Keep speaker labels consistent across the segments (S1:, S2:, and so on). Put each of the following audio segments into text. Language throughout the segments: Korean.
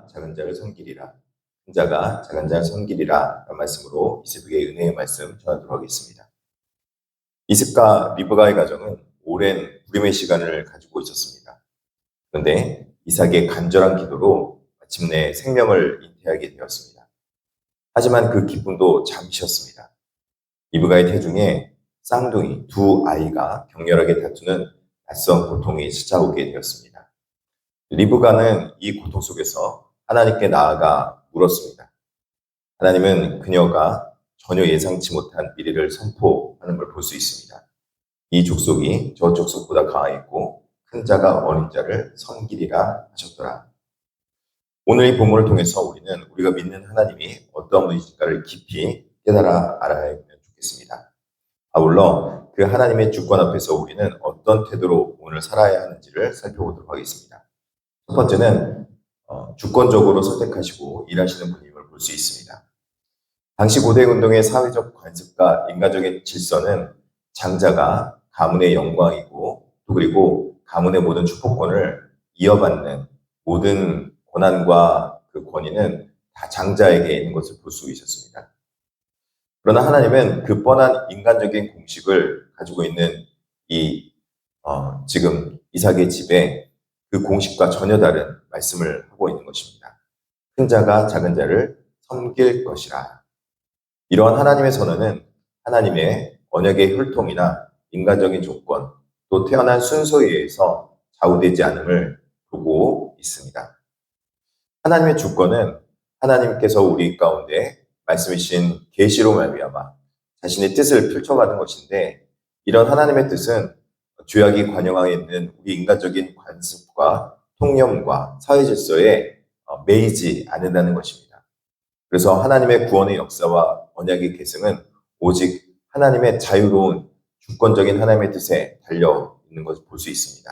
S1: 작은 자를 섬기리라. 큰 자가 작은 자를 섬기리라. 라는 말씀으로 이 새벽에 은혜의 말씀 전하도록 하겠습니다. 이삭과 리브가의 가정은 오랜 부림의 시간을 가지고 있었습니다. 그런데 이삭의 간절한 기도로 마침내 생명을 잉태하게 되었습니다. 하지만 그 기쁨도 잠시였습니다. 리브가의 태중에 쌍둥이 두 아이가 격렬하게 다투는 낯선 고통이 찾아오게 되었습니다. 리브가는 이 고통 속에서 하나님께 나아가 물었습니다. 하나님은 그녀가 전혀 예상치 못한 미래를 선포하는 걸 볼 수 있습니다. 이 족속이 저 족속보다 강하였고 큰 자가 어린 자를 섬기리라 하셨더라. 오늘 이 본문을 통해서 우리는 우리가 믿는 하나님이 어떤 분이실까를 깊이 깨달아 알아야 좋겠습니다. 아울러 그 하나님의 주권 앞에서 우리는 어떤 태도로 오늘 살아야 하는지를 살펴보도록 하겠습니다. 첫 번째는 주권적으로 선택하시고 일하시는 분임을 볼 수 있습니다. 당시 고대 운동의 사회적 관습과 인간적인 질서는 장자가 가문의 영광이고 또 그리고 가문의 모든 축복권을 이어받는 모든 고난과 그 권위는 다 장자에게 있는 것을 볼 수 있었습니다. 그러나 하나님은 그 뻔한 인간적인 공식을 가지고 있는 지금 이삭의 집에 그 공식과 전혀 다른 말씀을 하고 있는 것입니다. 큰 자가 작은 자를 섬길 것이라. 이러한 하나님의 선언은 하나님의 언약의 혈통이나 인간적인 조건, 또 태어난 순서에 의해서 좌우되지 않음을 보고 있습니다. 하나님의 주권은 하나님께서 우리 가운데 말씀이신 계시로 말미암아 자신의 뜻을 펼쳐가는 것인데, 이런 하나님의 뜻은 죄악이 관영하에 있는 우리 인간적인 관습과 통념과 사회 질서에 매이지 않는다는 것입니다. 그래서 하나님의 구원의 역사와 언약의 계승은 오직 하나님의 자유로운 주권적인 하나님의 뜻에 달려 있는 것을 볼 수 있습니다.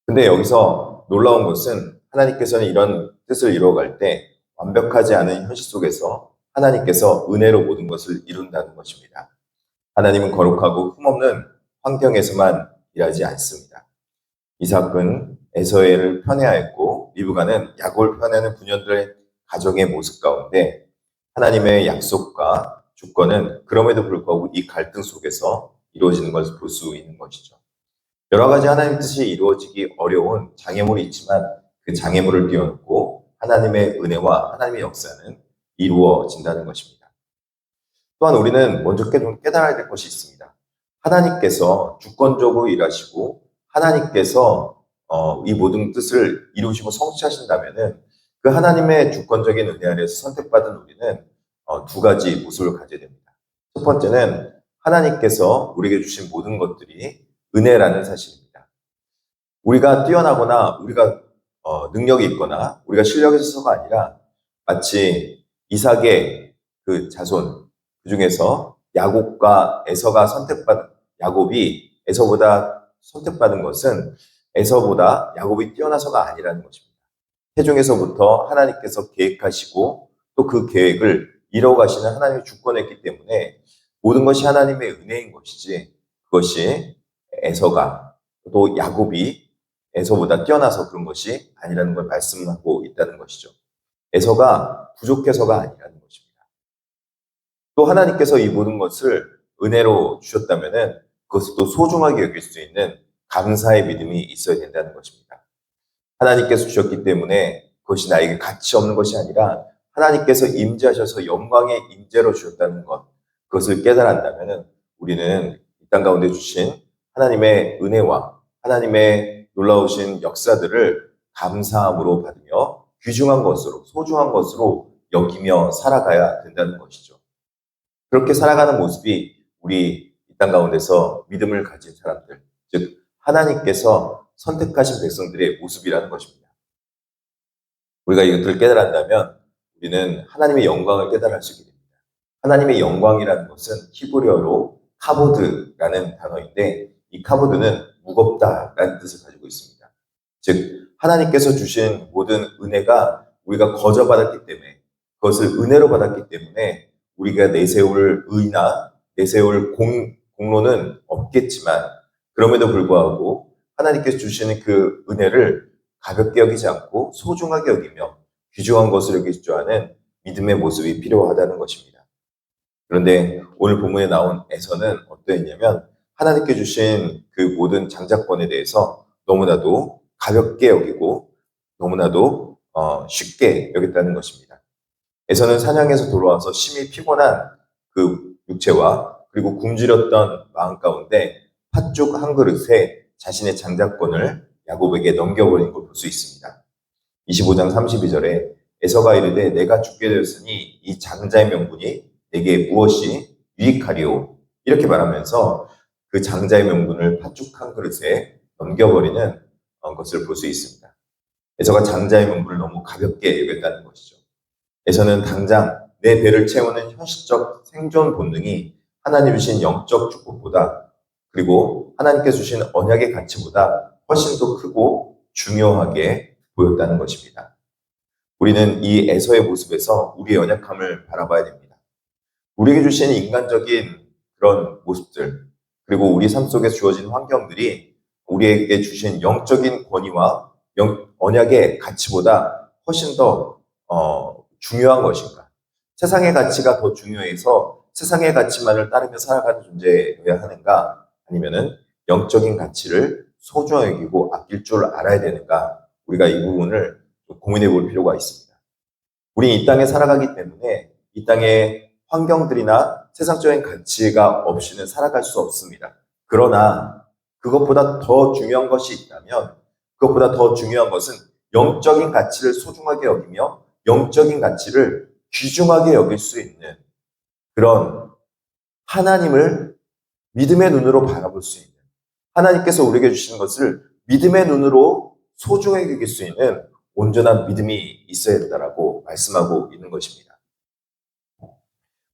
S1: 근데 여기서 놀라운 것은 하나님께서는 이런 뜻을 이루어갈 때 완벽하지 않은 현실 속에서 하나님께서 은혜로 모든 것을 이룬다는 것입니다. 하나님은 거룩하고 흠없는 환경에서만 일하지 않습니다. 이삭은 에서엘을 편애하였고 리브가는 야곱을 편애하는 부녀들의 가정의 모습 가운데 하나님의 약속과 주권은 그럼에도 불구하고 이 갈등 속에서 이루어지는 것을 볼 수 있는 것이죠. 여러 가지 하나님의 뜻이 이루어지기 어려운 장애물이 있지만 그 장애물을 뛰어넘고 하나님의 은혜와 하나님의 역사는 이루어진다는 것입니다. 또한 우리는 먼저 깨달아야 될 것이 있습니다. 하나님께서 주권적으로 일하시고 하나님께서 이 모든 뜻을 이루시고 성취하신다면은 그 하나님의 주권적인 은혜 아래서 선택받은 우리는 두 가지 모습을 가져야 됩니다. 첫 번째는 하나님께서 우리에게 주신 모든 것들이 은혜라는 사실입니다. 우리가 뛰어나거나 우리가 능력이 있거나 우리가 실력이 있어서가 아니라 마치 이삭의 그 자손 그 중에서 야곱과 에서가 야곱이 에서보다 선택받은 것은 에서보다 야곱이 뛰어나서가 아니라는 것입니다. 태중에서부터 하나님께서 계획하시고 또 그 계획을 이뤄가시는 하나님의 주권에 있기 때문에 모든 것이 하나님의 은혜인 것이지, 그것이 에서가 또 야곱이 에서보다 뛰어나서 그런 것이 아니라는 걸 말씀하고 있다는 것이죠. 에서가 부족해서가 아니라는 것입니다. 또 하나님께서 이 모든 것을 은혜로 주셨다면은 그것을 또 소중하게 여길 수 있는 감사의 믿음이 있어야 된다는 것입니다. 하나님께서 주셨기 때문에 그것이 나에게 가치 없는 것이 아니라 하나님께서 임재하셔서 영광의 임재로 주셨다는 것, 그것을 깨달았다면 우리는 이 땅 가운데 주신 하나님의 은혜와 하나님의 놀라우신 역사들을 감사함으로 받으며 귀중한 것으로, 소중한 것으로 여기며 살아가야 된다는 것이죠. 그렇게 살아가는 모습이 우리 이 땅 가운데서 믿음을 가진 사람들, 즉 하나님께서 선택하신 백성들의 모습이라는 것입니다. 우리가 이것들을 깨달았다면 우리는 하나님의 영광을 깨달을 수 있게 됩니다. 하나님의 영광이라는 것은 히브리어로 카보드라는 단어인데, 이 카보드는 무겁다라는 뜻을 가지고 있습니다. 즉 하나님께서 주신 모든 은혜가 우리가 거저 받았기 때문에, 그것을 은혜로 받았기 때문에 우리가 내세울 의나 내세울 공로는 없겠지만 그럼에도 불구하고 하나님께서 주시는 그 은혜를 가볍게 여기지 않고 소중하게 여기며 귀중한 것을 여길 줄 아는 믿음의 모습이 필요하다는 것입니다. 그런데 오늘 본문에 나온 에서는 어떠했냐면 하나님께 주신 그 모든 장자권에 대해서 너무나도 가볍게 여기고 너무나도 쉽게 여겼다는 것입니다. 에서는 사냥에서 돌아와서 심히 피곤한 그 육체와 그리고 굶주렸던 마음 가운데 팥죽 한 그릇에 자신의 장자권을 야곱에게 넘겨버린 걸 볼 수 있습니다. 25장 32절에 에서가 이르되 내가 죽게 되었으니 이 장자의 명분이 내게 무엇이 유익하리오 이렇게 말하면서 그 장자의 명분을 팥죽 한 그릇에 넘겨버리는 것을 볼 수 있습니다. 에서가 장자의 명분을 너무 가볍게 여겼다는 것이죠. 에서는 당장 내 배를 채우는 현실적 생존 본능이 하나님 주신 영적 축복보다 그리고 하나님께서 주신 언약의 가치보다 훨씬 더 크고 중요하게 보였다는 것입니다. 우리는 이 에서의 모습에서 우리의 연약함을 바라봐야 됩니다. 우리에게 주신 인간적인 그런 모습들 그리고 우리 삶 속에 주어진 환경들이 우리에게 주신 영적인 권위와 언약의 가치보다 훨씬 더 중요한 것인가? 세상의 가치가 더 중요해서 세상의 가치만을 따르며 살아가는 존재여야 하는가? 아니면은 영적인 가치를 소중하게 여기고 아낄 줄 알아야 되는가? 우리가 이 부분을 고민해 볼 필요가 있습니다. 우리 이 땅에 살아가기 때문에 이 땅의 환경들이나 세상적인 가치가 없이는 살아갈 수 없습니다. 그러나 그것보다 더 중요한 것이 있다면 그것보다 더 중요한 것은 영적인 가치를 소중하게 여기며 영적인 가치를 귀중하게 여길 수 있는 그런 하나님을 믿음의 눈으로 바라볼 수 있는 하나님께서 우리에게 주시는 것을 믿음의 눈으로 소중하게 여길 수 있는 온전한 믿음이 있어야 된다라고 말씀하고 있는 것입니다.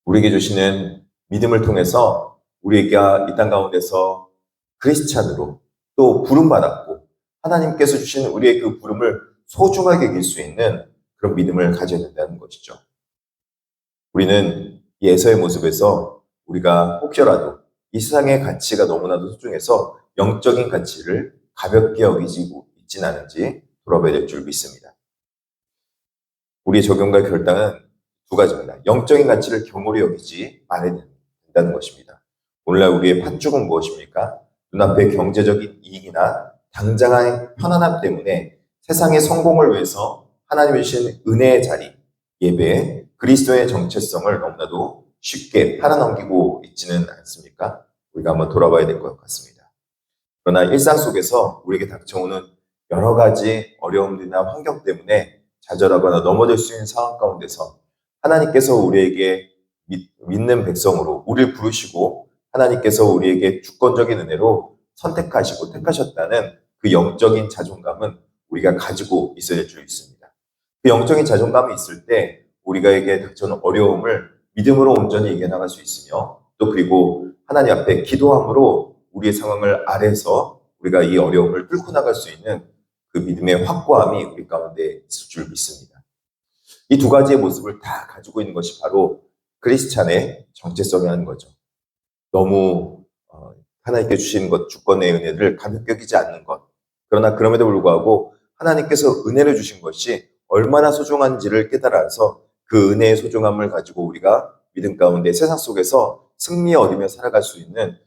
S1: 우리에게 주시는 믿음을 통해서 우리가 이 땅 가운데서 크리스찬으로 또 부름받았고 하나님께서 주신 우리의 그 부름을 소중하게 여길 수 있는 그런 믿음을 가져야 된다는 것이죠. 우리는 이 에서의 모습에서 우리가 혹여라도 이 세상의 가치가 너무나도 소중해서 영적인 가치를 가볍게 여기지고 있진 않은지 돌아봐야 될 줄 믿습니다. 우리의 적용과 결단은 두 가지입니다. 영적인 가치를 경홀히 여기지 말아야 된다는 것입니다. 오늘날 우리의 팥죽은 무엇입니까? 눈앞의 경제적인 이익이나 당장의 편안함 때문에 세상의 성공을 위해서 하나님이 주신 은혜의 자리, 예배, 그리스도의 정체성을 너무나도 쉽게 팔아넘기고 있지는 않습니까? 우리가 한번 돌아봐야 될 것 같습니다. 그러나 일상 속에서 우리에게 닥쳐오는 여러 가지 어려움들이나 환경 때문에 좌절하거나 넘어질 수 있는 상황 가운데서 하나님께서 우리에게 믿는 백성으로 우리를 부르시고 하나님께서 우리에게 주권적인 은혜로 선택하시고 택하셨다는 그 영적인 자존감은 우리가 가지고 있어야 될 줄 있습니다. 그 영적인 자존감이 있을 때 우리가에게 닥쳐오는 어려움을 믿음으로 온전히 이겨나갈 수 있으며 또 그리고 하나님 앞에 기도함으로 우리의 상황을 아래서 우리가 이 어려움을 뚫고 나갈 수 있는 그 믿음의 확고함이 우리 가운데 있을 줄 믿습니다. 이 두 가지의 모습을 다 가지고 있는 것이 바로 크리스찬의 정체성이라는 거죠. 너무 하나님께 주신 것, 주권의 은혜를 가볍게 여기지 않는 것. 그러나 그럼에도 불구하고 하나님께서 은혜를 주신 것이 얼마나 소중한지를 깨달아서 그 은혜의 소중함을 가지고 우리가 믿음 가운데 세상 속에서 승리에 얻으며 살아갈 수 있는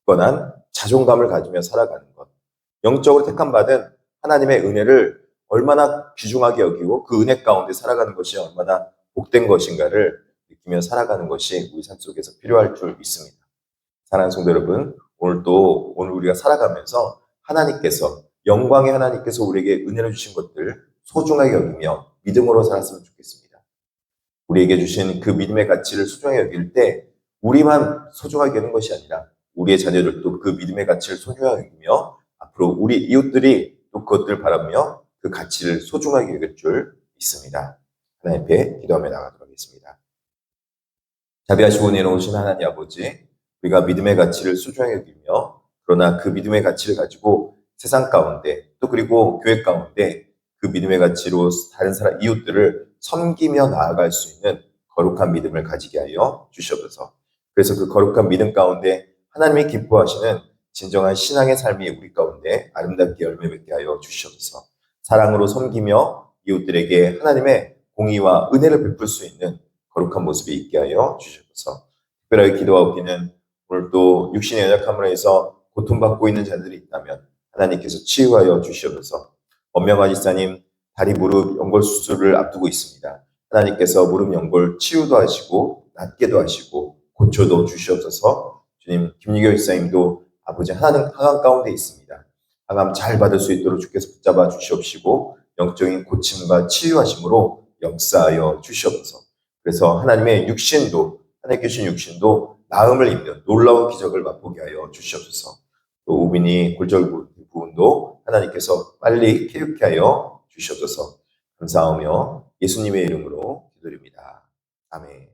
S1: 굳건한 자존감을 가지며 살아가는 것. 영적으로 택함받은 하나님의 은혜를 얼마나 귀중하게 여기고 그 은혜 가운데 살아가는 것이 얼마나 복된 것인가를 느끼며 살아가는 것이 우리 삶 속에서 필요할 줄 믿습니다. 사랑하는 성도 여러분, 오늘 우리가 살아가면서 하나님께서 영광의 하나님께서 우리에게 은혜를 주신 것들 소중하게 여기며 믿음으로 살았으면 좋겠습니다. 우리에게 주신 그 믿음의 가치를 소중하게 여길 때 우리만 소중하게 여기는 것이 아니라 우리의 자녀들도 그 믿음의 가치를 소중하게 여기며 앞으로 우리 이웃들이 또 그것들을 바라며 그 가치를 소중하게 여길 줄 믿습니다. 하나님 앞에 기도하며 나가도록 하겠습니다. 자비하시고 내놓으신 하나님 아버지, 우리가 믿음의 가치를 소중하게 여기며 그러나 그 믿음의 가치를 가지고 세상 가운데 또 그리고 교회 가운데 그 믿음의 가치로 다른 사람 이웃들을 섬기며 나아갈 수 있는 거룩한 믿음을 가지게 하여 주시옵소서. 그래서 그 거룩한 믿음 가운데 하나님이 기뻐하시는 진정한 신앙의 삶이 우리 가운데 아름답게 열매 맺게 하여 주시옵소서. 사랑으로 섬기며 이웃들에게 하나님의 공의와 은혜를 베풀 수 있는 거룩한 모습이 있게 하여 주시옵소서. 특별하게 기도하기는 오늘 또 육신의 연약함으로 해서 고통받고 있는 자들이 있다면 하나님께서 치유하여 주시옵소서. 엄명아 지사님 다리 무릎 연골 수술을 앞두고 있습니다. 하나님께서 무릎 연골 치유도 하시고 낫게도 하시고 고쳐도 주시옵소서. 주님, 김유교 지사님도 아버지 항암 가운데 있습니다. 항암 잘 받을 수 있도록 주께서 붙잡아 주시옵시고 영적인 고침과 치유하심으로 역사하여 주시옵소서. 그래서 하나님의 육신도 하나님께 주신 육신도 나음을 입는 놀라운 기적을 맛보게 하여 주시옵소서. 또 우빈이 골절 부분도 하나님께서 빨리 쾌유케 하여 주시옵소서. 감사하며 예수님의 이름으로 기도드립니다. 아멘.